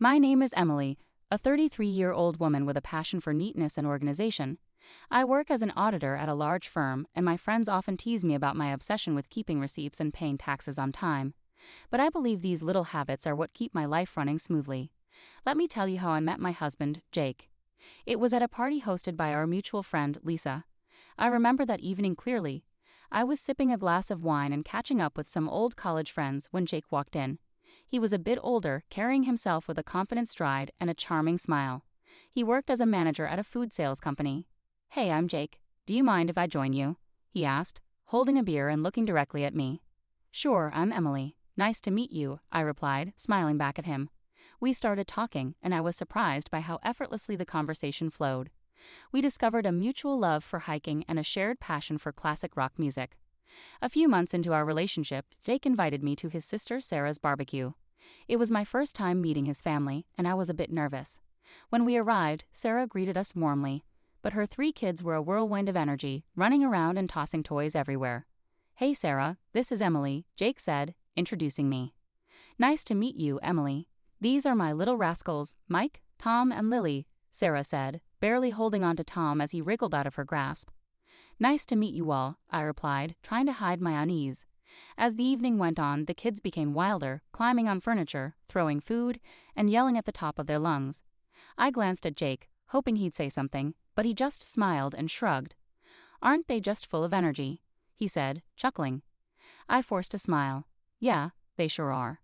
My name is Emily, a 33-year-old woman with a passion for neatness and organization. I work as an auditor at a large firm, and my friends often tease me about my obsession with keeping receipts and paying taxes on time. But I believe these little habits are what keep my life running smoothly. Let me tell you how I met my husband, Jake. It was at a party hosted by our mutual friend, Lisa. I remember that evening clearly. I was sipping a glass of wine and catching up with some old college friends when Jake walked in. He was a bit older, carrying himself with a confident stride and a charming smile. He worked as a manager at a food sales company. "Hey, I'm Jake. Do you mind if I join you?" he asked, holding a beer and looking directly at me. "Sure, I'm Emily. Nice to meet you," I replied, smiling back at him. We started talking, and I was surprised by how effortlessly the conversation flowed. We discovered a mutual love for hiking and a shared passion for classic rock music. A few months into our relationship, Jake invited me to his sister Sarah's barbecue. It was my first time meeting his family, and I was a bit nervous. When we arrived, Sarah greeted us warmly, but her 3 kids were a whirlwind of energy, running around and tossing toys everywhere. "Hey Sarah, this is Emily," Jake said, introducing me. "Nice to meet you, Emily. These are my little rascals, Mike, Tom, and Lily," Sarah said, barely holding on to Tom as he wriggled out of her grasp. "Nice to meet you all," I replied, trying to hide my unease. As the evening went on, the kids became wilder, climbing on furniture, throwing food, and yelling at the top of their lungs. I glanced at Jake, hoping he'd say something, but he just smiled and shrugged. "Aren't they just full of energy?" he said, chuckling. I forced a smile. "Yeah, they sure are."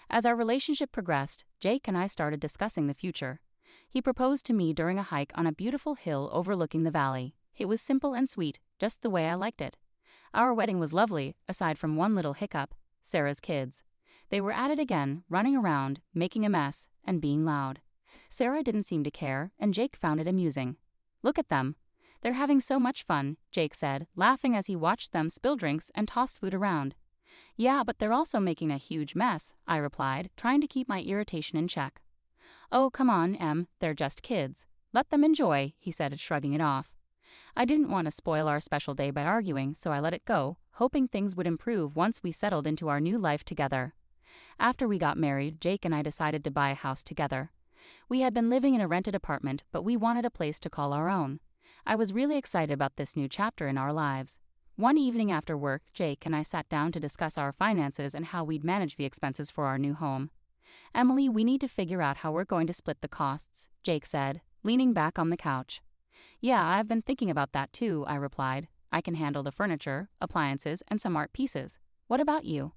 As our relationship progressed, Jake and I started discussing the future. He proposed to me during a hike on a beautiful hill overlooking the valley. It was simple and sweet, just the way I liked it. Our wedding was lovely, aside from one little hiccup: Sarah's kids. They were at it again, running around, making a mess, and being loud. Sarah didn't seem to care, and Jake found it amusing. "Look at them. They're having so much fun," Jake said, laughing as he watched them spill drinks and toss food around. "Yeah, but they're also making a huge mess," I replied, trying to keep my irritation in check. "Oh, come on, Em, they're just kids. Let them enjoy," he said, shrugging it off. I didn't want to spoil our special day by arguing, so I let it go, hoping things would improve once we settled into our new life together. After we got married, Jake and I decided to buy a house together. We had been living in a rented apartment, but we wanted a place to call our own. I was really excited about this new chapter in our lives. One evening after work, Jake and I sat down to discuss our finances and how we'd manage the expenses for our new home. "Emily, we need to figure out how we're going to split the costs," Jake said, leaning back on the couch. "Yeah, I've been thinking about that too," I replied. "I can handle the furniture, appliances, and some art pieces. What about you?"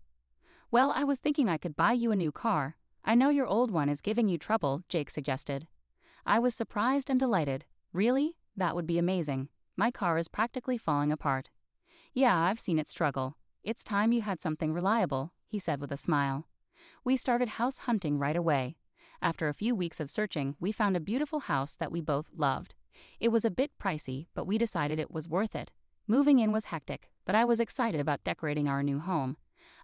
"Well, I was thinking I could buy you a new car. I know your old one is giving you trouble," Jake suggested. I was surprised and delighted. "Really? That would be amazing. My car is practically falling apart." "Yeah, I've seen it struggle. It's time you had something reliable," he said with a smile. We started house hunting right away. After a few weeks of searching, we found a beautiful house that we both loved. It was a bit pricey, but we decided it was worth it. Moving in was hectic, but I was excited about decorating our new home.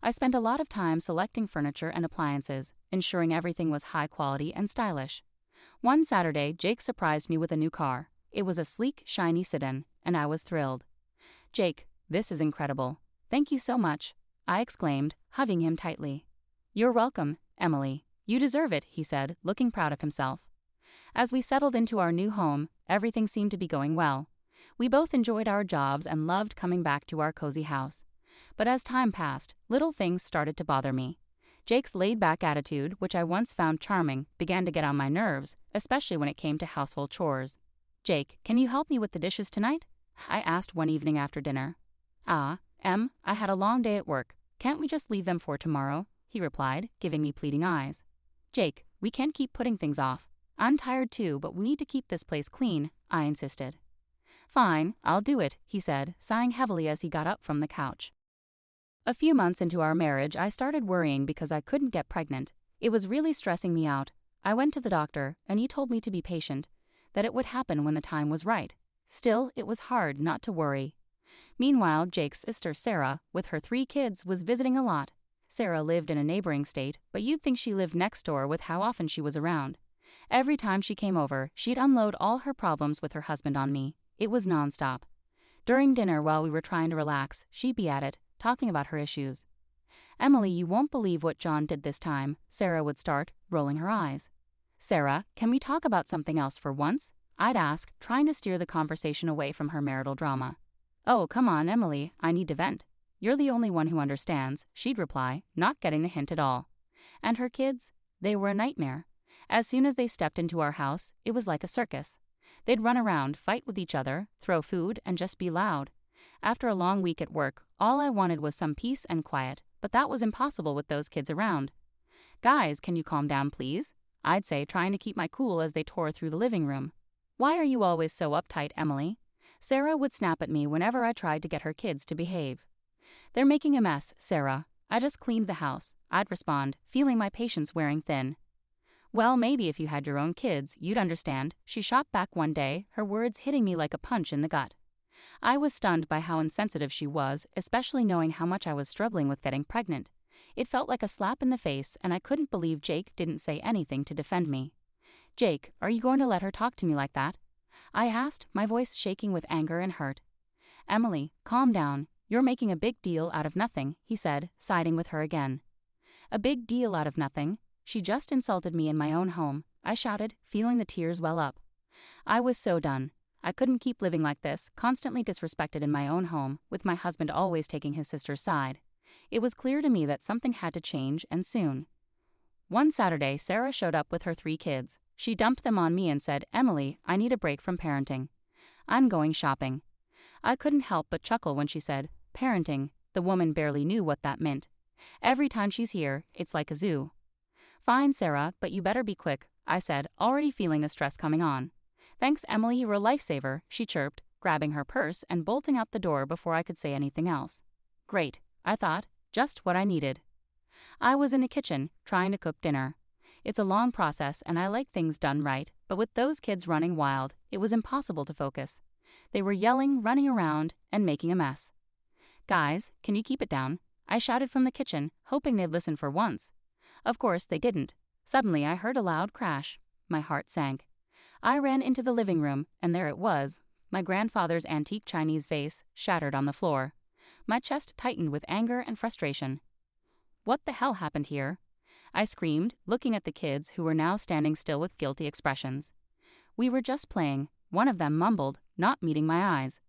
I spent a lot of time selecting furniture and appliances, ensuring everything was high quality and stylish. One Saturday, Jake surprised me with a new car. It was a sleek, shiny sedan, and I was thrilled. "Jake, this is incredible. Thank you so much," I exclaimed, hugging him tightly. "You're welcome, Emily. You deserve it," he said, looking proud of himself. As we settled into our new home, everything seemed to be going well. We both enjoyed our jobs and loved coming back to our cozy house. But as time passed, little things started to bother me. Jake's laid-back attitude, which I once found charming, began to get on my nerves, especially when it came to household chores. "Jake, can you help me with the dishes tonight?" I asked one evening after dinner. "Em, I had a long day at work. Can't we just leave them for tomorrow?" he replied, giving me pleading eyes. "Jake, we can't keep putting things off. I'm tired too, but we need to keep this place clean," I insisted. "Fine, I'll do it," he said, sighing heavily as he got up from the couch. A few months into our marriage, I started worrying because I couldn't get pregnant. It was really stressing me out. I went to the doctor, and he told me to be patient, that it would happen when the time was right. Still, it was hard not to worry. Meanwhile, Jake's sister Sarah, with her 3 kids, was visiting a lot. Sarah lived in a neighboring state, but you'd think she lived next door with how often she was around. Every time she came over, she'd unload all her problems with her husband on me. It was nonstop. During dinner, while we were trying to relax, she'd be at it, talking about her issues. "Emily, you won't believe what John did this time," Sarah would start, rolling her eyes. Sarah, can we talk about something else for once? I'd ask, trying to steer the conversation away from her marital drama. Oh, come on, Emily, I need to vent. You're the only one who understands, she'd reply, not getting the hint at all. And her kids? They were a nightmare. As soon as they stepped into our house, it was like a circus. They'd run around, fight with each other, throw food, and just be loud. After a long week at work, all I wanted was some peace and quiet, but that was impossible with those kids around. Guys, can you calm down, please? I'd say, trying to keep my cool as they tore through the living room. Why are you always so uptight, Emily? Sarah would snap at me whenever I tried to get her kids to behave. They're making a mess, Sarah. I just cleaned the house, I'd respond, feeling my patience wearing thin. Well, maybe if you had your own kids, you'd understand, she shot back one day, her words hitting me like a punch in the gut. I was stunned by how insensitive she was, especially knowing how much I was struggling with getting pregnant. It felt like a slap in the face, and I couldn't believe Jake didn't say anything to defend me. Jake, are you going to let her talk to me like that? I asked, my voice shaking with anger and hurt. Emily, calm down. You're making a big deal out of nothing, he said, siding with her again. A big deal out of nothing? She just insulted me in my own home, I shouted, feeling the tears well up. I was so done. I couldn't keep living like this, constantly disrespected in my own home, with my husband always taking his sister's side. It was clear to me that something had to change, and soon. One Saturday, Sarah showed up with her 3 kids. She dumped them on me and said, Emily, I need a break from parenting. I'm going shopping. I couldn't help but chuckle when she said, parenting. The woman barely knew what that meant. Every time she's here, it's like a zoo. Fine, Sarah, but you better be quick, I said, already feeling the stress coming on. Thanks, Emily, you were a lifesaver, she chirped, grabbing her purse and bolting out the door before I could say anything else. Great, I thought, just what I needed. I was in the kitchen, trying to cook dinner. It's a long process and I like things done right, but with those kids running wild, it was impossible to focus. They were yelling, running around, and making a mess. Guys, can you keep it down? I shouted from the kitchen, hoping they'd listen for once. Of course, they didn't. Suddenly, I heard a loud crash. My heart sank. I ran into the living room, and there it was, my grandfather's antique Chinese vase, shattered on the floor. My chest tightened with anger and frustration. What the hell happened here? I screamed, looking at the kids who were now standing still with guilty expressions. We were just playing, one of them mumbled, not meeting my eyes.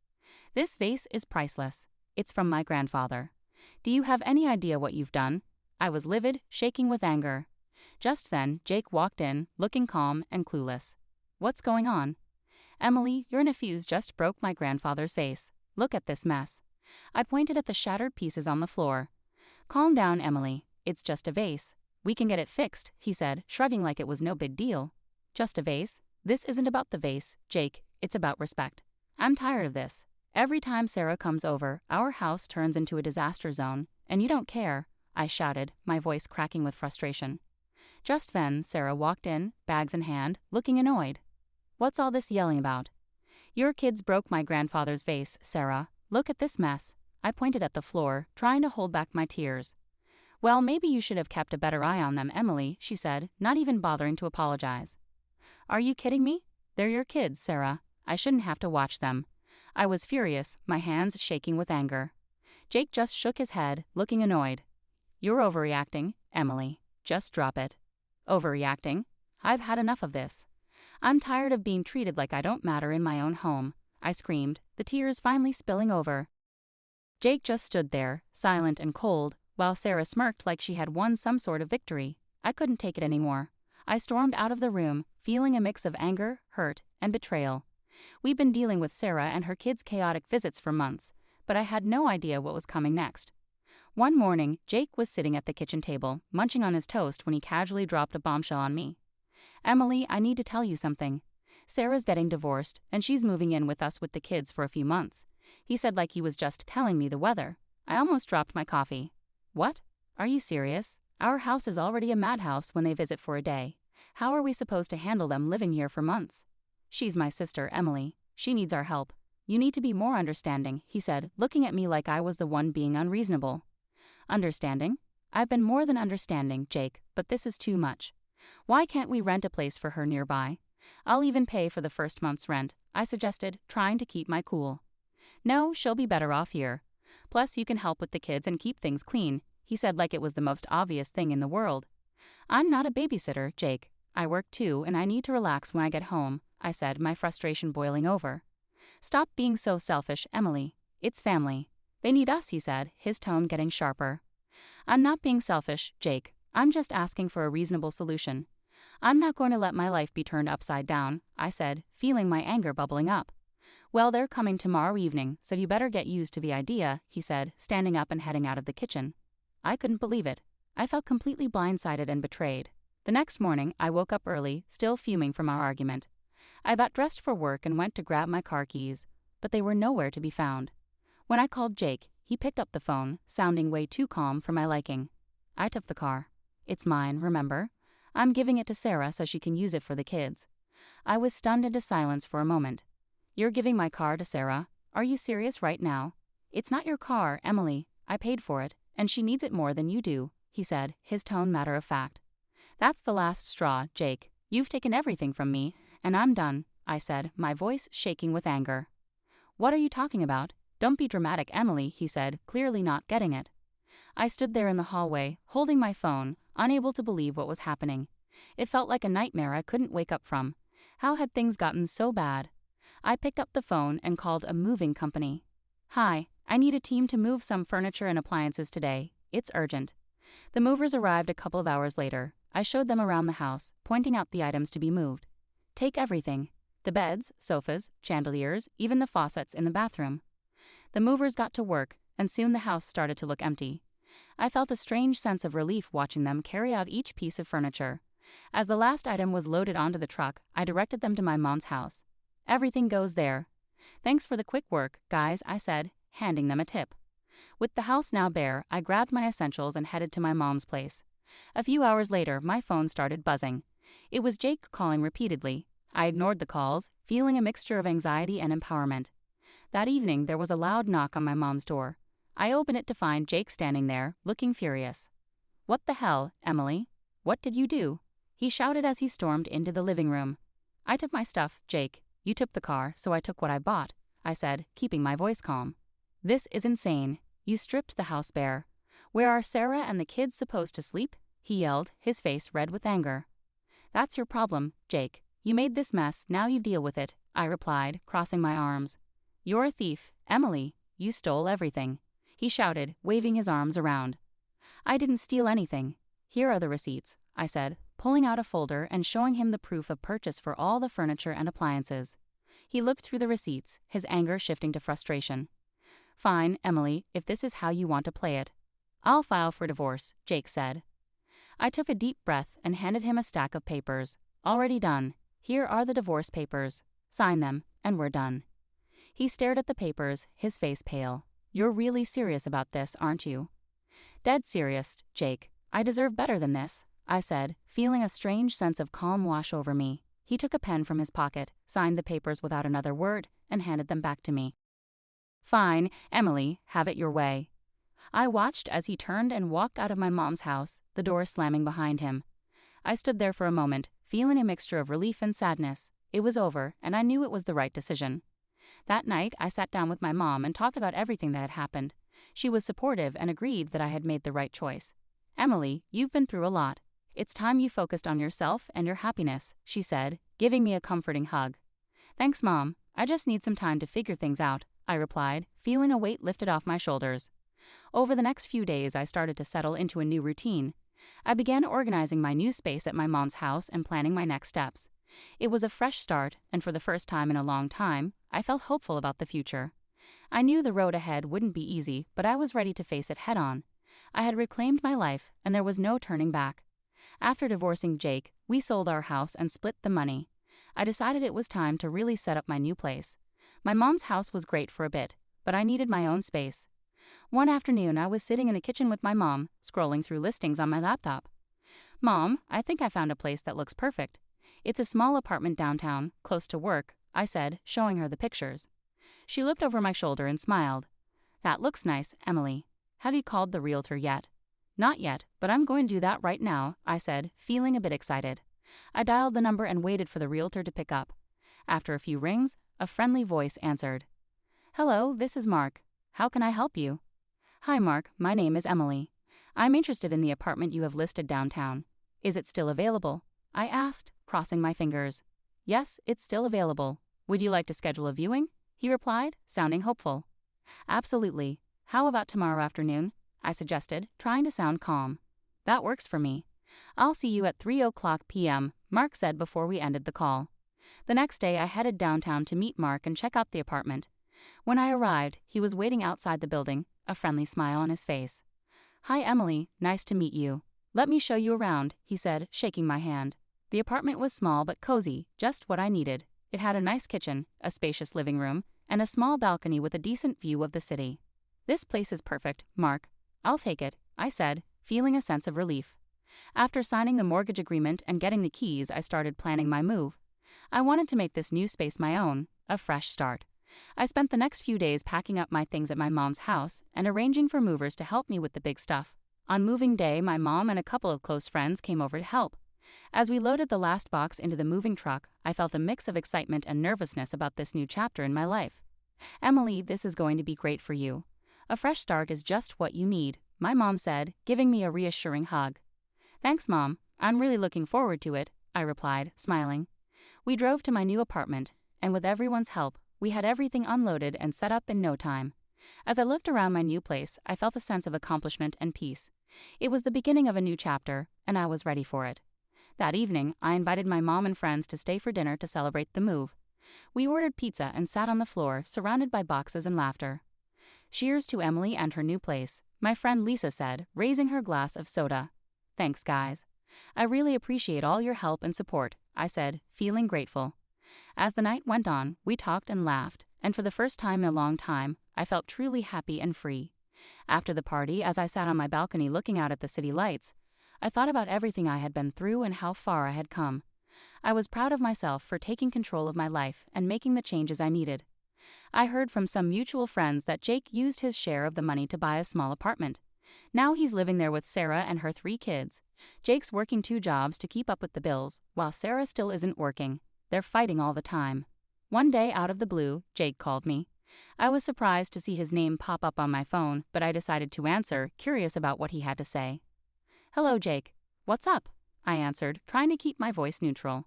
This vase is priceless. It's from my grandfather. Do you have any idea what you've done? I was livid, shaking with anger. Just then, Jake walked in, looking calm and clueless. What's going on? Emily, your nephews just broke my grandfather's vase. Look at this mess. I pointed at the shattered pieces on the floor. Calm down, Emily. It's just a vase. We can get it fixed, he said, shrugging like it was no big deal. Just a vase? This isn't about the vase, Jake. It's about respect. I'm tired of this. Every time Sarah comes over, our house turns into a disaster zone, and you don't care, I shouted, my voice cracking with frustration. Just then, Sarah walked in, bags in hand, looking annoyed. What's all this yelling about? Your kids broke my grandfather's vase, Sarah. Look at this mess. I pointed at the floor, trying to hold back my tears. Well, maybe you should have kept a better eye on them, Emily, she said, not even bothering to apologize. Are you kidding me? They're your kids, Sarah. I shouldn't have to watch them. I was furious, my hands shaking with anger. Jake just shook his head, looking annoyed. You're overreacting, Emily. Just drop it. Overreacting? I've had enough of this. I'm tired of being treated like I don't matter in my own home, I screamed, the tears finally spilling over. Jake just stood there, silent and cold, while Sarah smirked like she had won some sort of victory. I couldn't take it anymore. I stormed out of the room, feeling a mix of anger, hurt, and betrayal. We'd been dealing with Sarah and her kids' chaotic visits for months, but I had no idea what was coming next. One morning, Jake was sitting at the kitchen table, munching on his toast when he casually dropped a bombshell on me. Emily, I need to tell you something. Sarah's getting divorced, and she's moving in with us with the kids for a few months. He said like he was just telling me the weather. I almost dropped my coffee. What? Are you serious? Our house is already a madhouse when they visit for a day. How are we supposed to handle them living here for months? She's my sister, Emily. She needs our help. You need to be more understanding, he said, looking at me like I was the one being unreasonable. Understanding? I've been more than understanding, Jake, but this is too much. Why can't we rent a place for her nearby? I'll even pay for the first month's rent, I suggested, trying to keep my cool. No, she'll be better off here. Plus, you can help with the kids and keep things clean, he said like it was the most obvious thing in the world. I'm not a babysitter, Jake. I work too and I need to relax when I get home, I said, my frustration boiling over. Stop being so selfish, Emily. It's family. They need us, he said, his tone getting sharper. I'm not being selfish, Jake. I'm just asking for a reasonable solution. I'm not going to let my life be turned upside down, I said, feeling my anger bubbling up. Well, they're coming tomorrow evening, so you better get used to the idea, he said, standing up and heading out of the kitchen. I couldn't believe it. I felt completely blindsided and betrayed. The next morning, I woke up early, still fuming from our argument. I got dressed for work and went to grab my car keys, but they were nowhere to be found. When I called Jake, he picked up the phone, sounding way too calm for my liking. I took the car. It's mine, remember? I'm giving it to Sarah so she can use it for the kids. I was stunned into silence for a moment. You're giving my car to Sarah? Are you serious right now? It's not your car, Emily. I paid for it, and she needs it more than you do, he said, his tone matter of fact. That's the last straw, Jake. You've taken everything from me, and I'm done, I said, my voice shaking with anger. What are you talking about? Don't be dramatic, Emily, he said, clearly not getting it. I stood there in the hallway, holding my phone, unable to believe what was happening. It felt like a nightmare I couldn't wake up from. How had things gotten so bad? I picked up the phone and called a moving company. Hi, I need a team to move some furniture and appliances today. It's urgent. The movers arrived a couple of hours later. I showed them around the house, pointing out the items to be moved. Take everything. The beds, sofas, chandeliers, even the faucets in the bathroom. The movers got to work, and soon the house started to look empty. I felt a strange sense of relief watching them carry out each piece of furniture. As the last item was loaded onto the truck, I directed them to my mom's house. Everything goes there. Thanks for the quick work, guys, I said, handing them a tip. With the house now bare, I grabbed my essentials and headed to my mom's place. A few hours later, my phone started buzzing. It was Jake calling repeatedly. I ignored the calls, feeling a mixture of anxiety and empowerment. That evening, there was a loud knock on my mom's door. I opened it to find Jake standing there, looking furious. What the hell, Emily? What did you do? He shouted as he stormed into the living room. I took my stuff, Jake. You took the car, so I took what I bought, I said, keeping my voice calm. This is insane. You stripped the house bare. Where are Sarah and the kids supposed to sleep? He yelled, his face red with anger. That's your problem, Jake. You made this mess, now you deal with it, I replied, crossing my arms. You're a thief, Emily. You stole everything. He shouted, waving his arms around. I didn't steal anything. Here are the receipts, I said, pulling out a folder and showing him the proof of purchase for all the furniture and appliances. He looked through the receipts, his anger shifting to frustration. Fine, Emily, if this is how you want to play it. I'll file for divorce, Jake said. I took a deep breath and handed him a stack of papers. Already done. Here are the divorce papers. Sign them, and we're done. He stared at the papers, his face pale. You're really serious about this, aren't you? Dead serious, Jake. I deserve better than this, I said, feeling a strange sense of calm wash over me. He took a pen from his pocket, signed the papers without another word, and handed them back to me. Fine, Emily, have it your way. I watched as he turned and walked out of my mom's house, the door slamming behind him. I stood there for a moment, feeling a mixture of relief and sadness. It was over, and I knew it was the right decision. That night, I sat down with my mom and talked about everything that had happened. She was supportive and agreed that I had made the right choice. Emily, you've been through a lot. It's time you focused on yourself and your happiness, she said, giving me a comforting hug. Thanks, Mom. I just need some time to figure things out, I replied, feeling a weight lifted off my shoulders. Over the next few days, I started to settle into a new routine. I began organizing my new space at my mom's house and planning my next steps. It was a fresh start, and for the first time in a long time, I felt hopeful about the future. I knew the road ahead wouldn't be easy, but I was ready to face it head-on. I had reclaimed my life, and there was no turning back. After divorcing Jake, we sold our house and split the money. I decided it was time to really set up my new place. My mom's house was great for a bit, but I needed my own space. One afternoon, I was sitting in the kitchen with my mom, scrolling through listings on my laptop. Mom, I think I found a place that looks perfect. It's a small apartment downtown, close to work, I said, showing her the pictures. She looked over my shoulder and smiled. That looks nice, Emily. Have you called the realtor yet? Not yet, but I'm going to do that right now, I said, feeling a bit excited. I dialed the number and waited for the realtor to pick up. After a few rings, a friendly voice answered. Hello, this is Mark. How can I help you? Hi, Mark. My name is Emily. I'm interested in the apartment you have listed downtown. Is it still available? I asked, crossing my fingers. Yes, it's still available. Would you like to schedule a viewing? He replied, sounding hopeful. Absolutely. How about tomorrow afternoon? I suggested, trying to sound calm. That works for me. I'll see you at 3:00 p.m., Mark said before we ended the call. The next day I headed downtown to meet Mark and check out the apartment. When I arrived, he was waiting outside the building, a friendly smile on his face. Hi Emily, nice to meet you. Let me show you around, he said, shaking my hand. The apartment was small but cozy, just what I needed. It had a nice kitchen, a spacious living room, and a small balcony with a decent view of the city. This place is perfect, Mark. I'll take it, I said, feeling a sense of relief. After signing the mortgage agreement and getting the keys, I started planning my move. I wanted to make this new space my own, a fresh start. I spent the next few days packing up my things at my mom's house and arranging for movers to help me with the big stuff. On moving day, my mom and a couple of close friends came over to help. As we loaded the last box into the moving truck, I felt a mix of excitement and nervousness about this new chapter in my life. Emily, this is going to be great for you. A fresh start is just what you need, my mom said, giving me a reassuring hug. Thanks, Mom. I'm really looking forward to it, I replied, smiling. We drove to my new apartment, and with everyone's help, we had everything unloaded and set up in no time. As I looked around my new place, I felt a sense of accomplishment and peace. It was the beginning of a new chapter, and I was ready for it. That evening, I invited my mom and friends to stay for dinner to celebrate the move. We ordered pizza and sat on the floor, surrounded by boxes and laughter. Cheers to Emily and her new place, my friend Lisa said, raising her glass of soda. Thanks, guys. I really appreciate all your help and support, I said, feeling grateful. As the night went on, we talked and laughed, and for the first time in a long time, I felt truly happy and free. After the party, as I sat on my balcony looking out at the city lights, I thought about everything I had been through and how far I had come. I was proud of myself for taking control of my life and making the changes I needed. I heard from some mutual friends that Jake used his share of the money to buy a small apartment. Now he's living there with Sarah and her 3 kids. Jake's working 2 jobs to keep up with the bills, while Sarah still isn't working. They're fighting all the time. One day, out of the blue, Jake called me. I was surprised to see his name pop up on my phone, but I decided to answer, curious about what he had to say. Hello, Jake. What's up? I answered, trying to keep my voice neutral.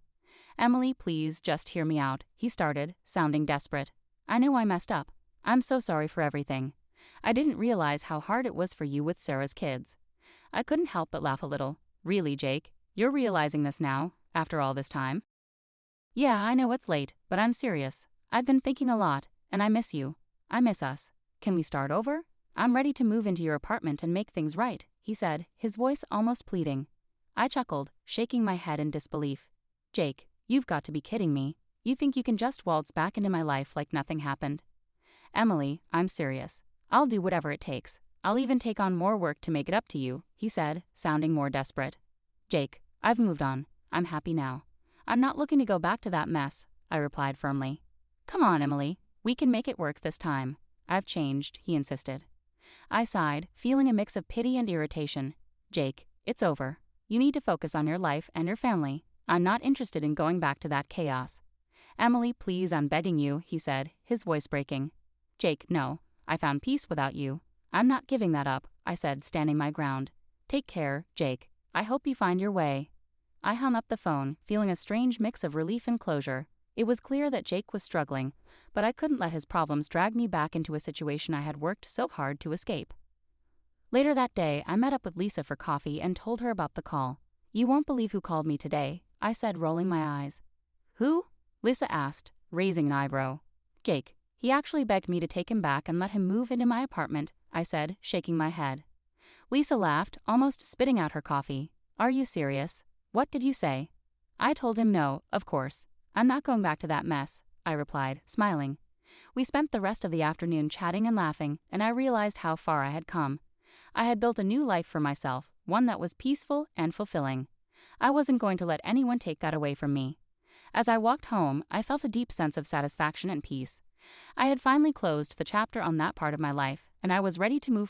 Emily, please, just hear me out, he started, sounding desperate. I know I messed up. I'm so sorry for everything. I didn't realize how hard it was for you with Sarah's kids. I couldn't help but laugh a little. Really, Jake? You're realizing this now, after all this time? Yeah, I know it's late, but I'm serious. I've been thinking a lot, and I miss you. I miss us. Can we start over? I'm ready to move into your apartment and make things right, he said, his voice almost pleading. I chuckled, shaking my head in disbelief. Jake, you've got to be kidding me. You think you can just waltz back into my life like nothing happened? Emily, I'm serious. I'll do whatever it takes. I'll even take on more work to make it up to you, he said, sounding more desperate. Jake, I've moved on. I'm happy now. I'm not looking to go back to that mess, I replied firmly. Come on, Emily. We can make it work this time. I've changed, he insisted. I sighed, feeling a mix of pity and irritation. Jake, it's over. You need to focus on your life and your family. I'm not interested in going back to that chaos. Emily, please, I'm begging you, he said, his voice breaking. Jake, no. I found peace without you. I'm not giving that up, I said, standing my ground. Take care, Jake. I hope you find your way. I hung up the phone, feeling a strange mix of relief and closure. It was clear that Jake was struggling, but I couldn't let his problems drag me back into a situation I had worked so hard to escape. Later that day, I met up with Lisa for coffee and told her about the call. You won't believe who called me today, I said, rolling my eyes. Who? Lisa asked, raising an eyebrow. Jake. He actually begged me to take him back and let him move into my apartment, I said, shaking my head. Lisa laughed, almost spitting out her coffee. Are you serious? What did you say? I told him no, of course. I'm not going back to that mess, I replied, smiling. We spent the rest of the afternoon chatting and laughing, and I realized how far I had come. I had built a new life for myself, one that was peaceful and fulfilling. I wasn't going to let anyone take that away from me. As I walked home, I felt a deep sense of satisfaction and peace. I had finally closed the chapter on that part of my life, and I was ready to move